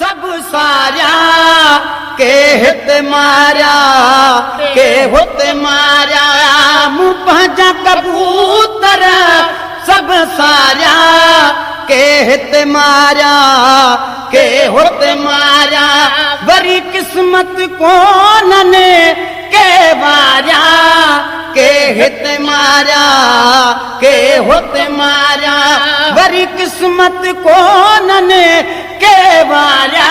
सब सारा के हित मारा के हुत मारा मुँह पंहिंजा कबूतर सब सारा के हित मारा के हुत मारा वरी किस्मत कोन्हनि के वारा के हित मारा के हुत मारा वरी किस्मत कोन्हनि के वारा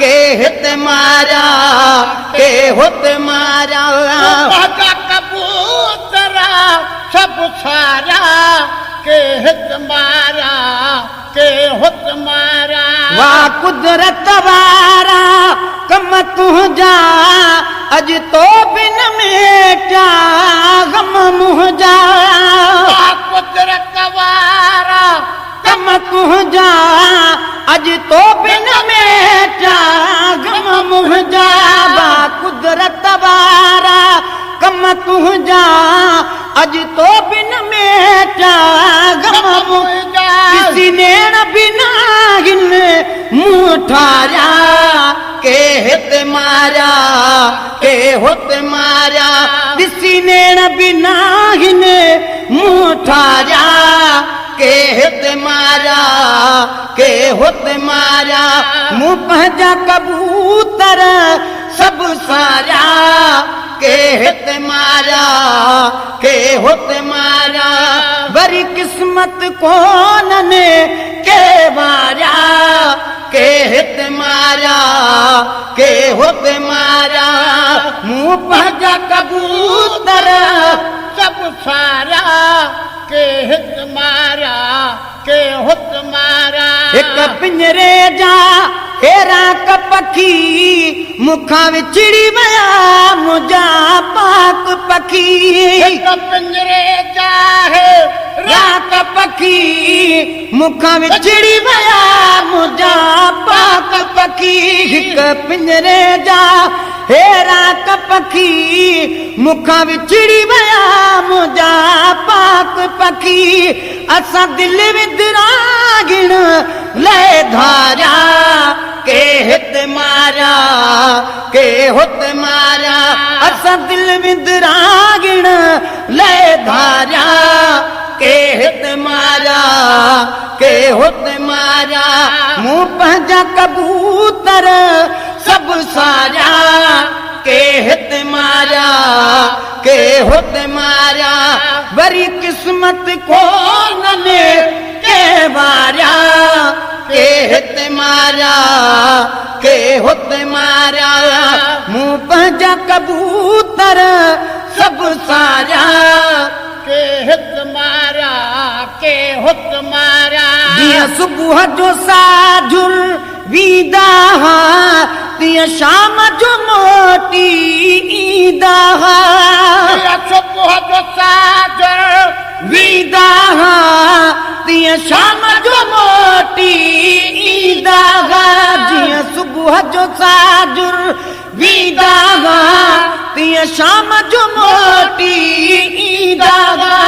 के हित मारा के हुत मारा कबूतरा सब सारा के हित मारा के हुत मारा वाह कुदरत वारा कम तुंहिंजा अज तो बिन मेटा गम मुंहिंजा कुदरत वारा कम तुंहिंजा अज तो बिन मेटा गम मुंहिंजा वाह कुदरत वारा कम तुंहिंजा अज तो बिन मेटा गम मुंहिंजा किसी नेण बिना हिन मुंह ठारिया के हित मारा के हुत मारा किसी नेण बिना हिन मुंह ठारिया के हित मारा के हुत मारा मुँह पंहिंजा कबूतर सब सारा के हित मारा के हुत मारा वरी किस्मत कोन्हनि के वारा के हित मारा के हुत मारा मुँह पंहिंजा कबूतर सब सारा के हित मारा के हुत मारा एक पिंजरे जा हेरा कपखी मुखां विछड़ी विया मुंहिंजा पाक पखी एक पिंजरे जा है रात पखी मुखां विछड़ी विया मुंहिंजा पाक पखी हिक पिंजरे जा हेरा कपखी मुखां विछड़ी विया मुंहिंजा पाक पखी असां दिलि विदरागिण ले धारिया के हित मारा के हुत मारा असां दिलि विदरागिण ले धारिया के हित मारा के हुत मारा मुँह पंहिंजा कबूतर सब सारा के हित मारा के हुत मारा वरी किस्मत कोन्हनि के वारा के हित मारा के हुत मारा मुँह पंहिंजा कबूतर सब सारा के हित मारा के हुत मारा जीअं सुबुह जो साझुर वींदा हा तीअं शाम जो मोटी ईंदा हा सुबुह जो साझुर वींदा हा तीअं शाम जो मोटी ईंदा हा जीअं सुबुह जो साझुर वींदा हा तीअं शाम जो मोटी ईंदा हा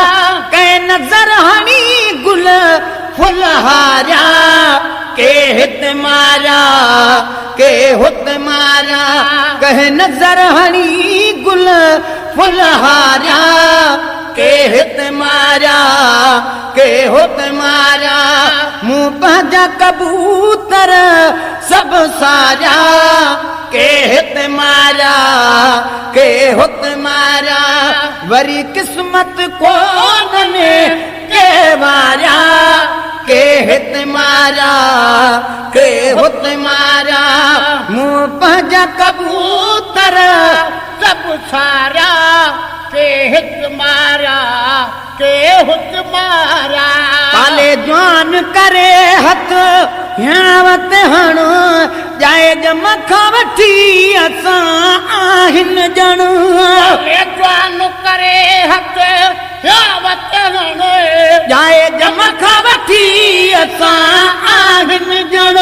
कंहिं नज़र हणी गुल फुल हारिया के हित मारा के हुत मारा कंहिं नज़र हणी गुल फुल हारिया के हित मारा के हुत मारा मुँह पंहिंजा कबूतर सब सारा के हित मारा के हुत मारा वरी किस्मत कोन्हनि के वारा के हित मारा के हुत मारा मुँह पंहिंजा कबूतर सब सारा के हित मारा के हुत मारा पाले जवान करे हथ हियावत हण जायज मखां वठी असां आहिनि ॼण जवान करे हथ हियावत हण जायज मखां वठी असां आहिनि ॼण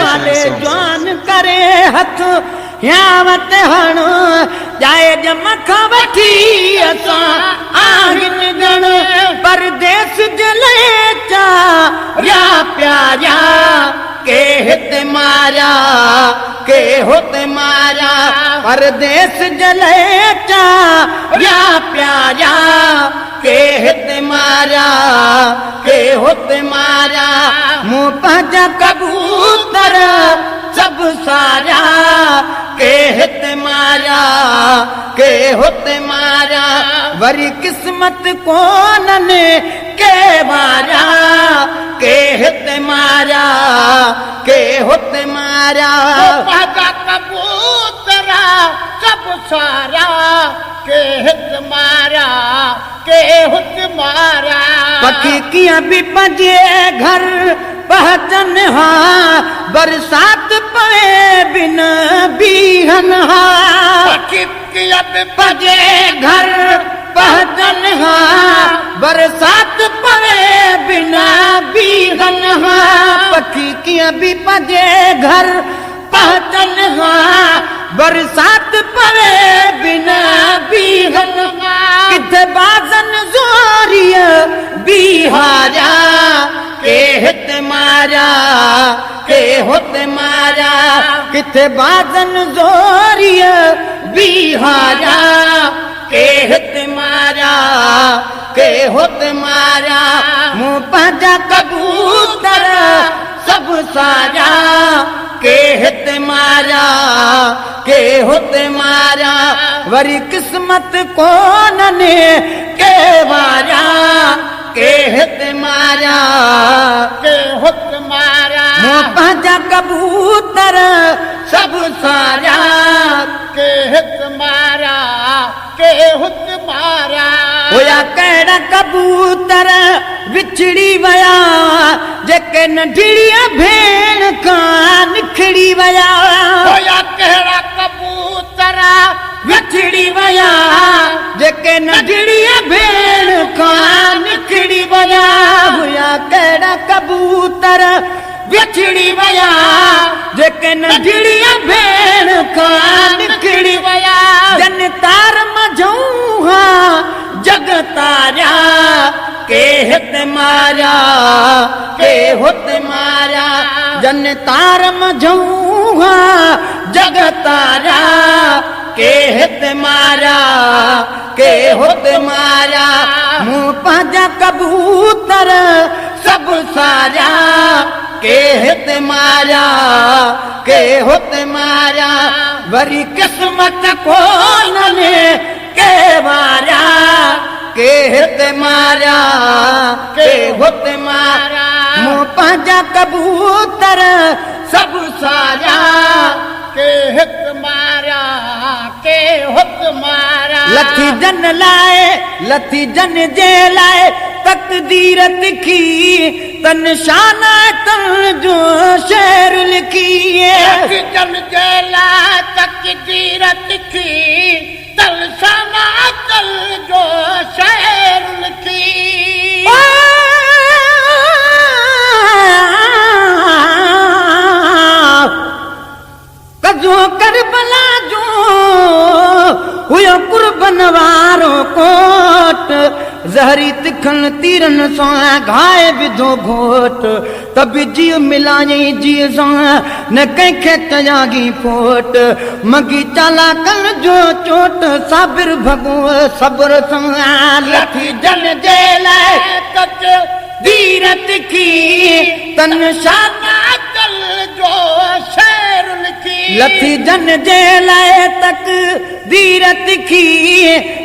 पाले जवान करे हथ हियावत हण जायज मखां वठी असां आहिनि ॼण परदेस जे लाइ चा या प्यारिया के हित मारिया के हुत मारिया परदेस जले चा या प्यारा के हित मारिया के हुत मारिया मुँह पंहिंजा कबूतर सब सारिया के हित मारिया के हुत मारिया वरी किस्मत कोन्हनि के मारिया के हित मारिया के हुत मारिया पंहिंजा कबूतरा सब सारिया के हित मारिया के हुत मारिया पखी कीअं बि पंहिंजे घर पहुचन हा बरसात पए बिन बीहन हा पखी कीअं बि पंहिंजे घर पहुचन हा बरसात पए बिना बीहन हा पखी कीअं बि पंहिंजे घर पहुचन हा बरसात पए बिना बीहन हा किथे बाज़न ज़ोरीअ बीहारिया के हित मारिया के हुत मारिया किथे बाज़न ज़ोरीअ बीहारिया के हित मारिया के हुत मारिया मुँह पंहिंजा कबूतर सब सारिया के हित मारिया के हुत मारिया वरी किस्मत कोन्हनि के मारिया के हित मारिया के हुत मारिया मुँह पंहिंजा कबूतर सब सारिया के हित मारिया के हुत मारिया हुया कहिड़ा कबूतर विछड़ी विया जेके नंढड़ीअ भेण खां निखड़ी विया होया कहिड़ा कबूतरा विछड़ी विया जेके नंढड़ीअ भेण खां निखड़ी विया हुया कहिड़ा कबूतर विछड़ी विया जेके नंढड़ीअ भेण खां निखड़ी विया जन तार मझूं हा जग तारिया के हित मारिया के हुत मारिया जन तार मझूं हा जग तारिया के हित मारिया के हुत मारिया मुँह पंहिंजा कबूतर सब सारिया के हित मारिया के हुत मारिया वरी किस्मत कोन्हनि के मारिया के हित मारिया के हुत मारिया मुँह पंहिंजा कबूतर सब सारिया के हित मारिया के हुत मारिया लथी जन लाए लथी जन जे लाए तकदीर लिखी तन शाना तन जो शेर लिखी जन जेला तकदीर लिखी तल शाना तल जो शेर लिखी कजो करबला जो हुयो कुर्बन वारो कोट ज़हरी तिखन तीरन सां घाए विधो घोट त बिजी मिलायई जीअ सां न कंहिंखे कयागी फोट मगी चालाकन जो चोट साबिर भॻो सब्र सां लथी जन जे लाइ तकदीर तिखी तन शाना तल जो शेर लिखी लथी जन जे लाइ तकदीर तिखी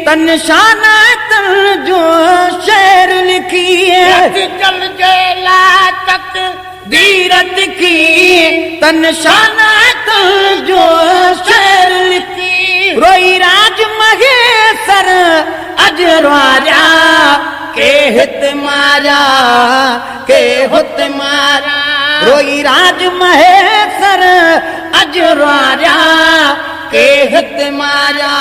तन शाना तल जो शेर लिखी जल जेला तकदीर तिखी तन शाना तल जो शेर लिखी रोई राज महेसर अजरवारिया के हित मारिया के हुत मारिया रोई राज महेसर अजरवारिया के हित मारिया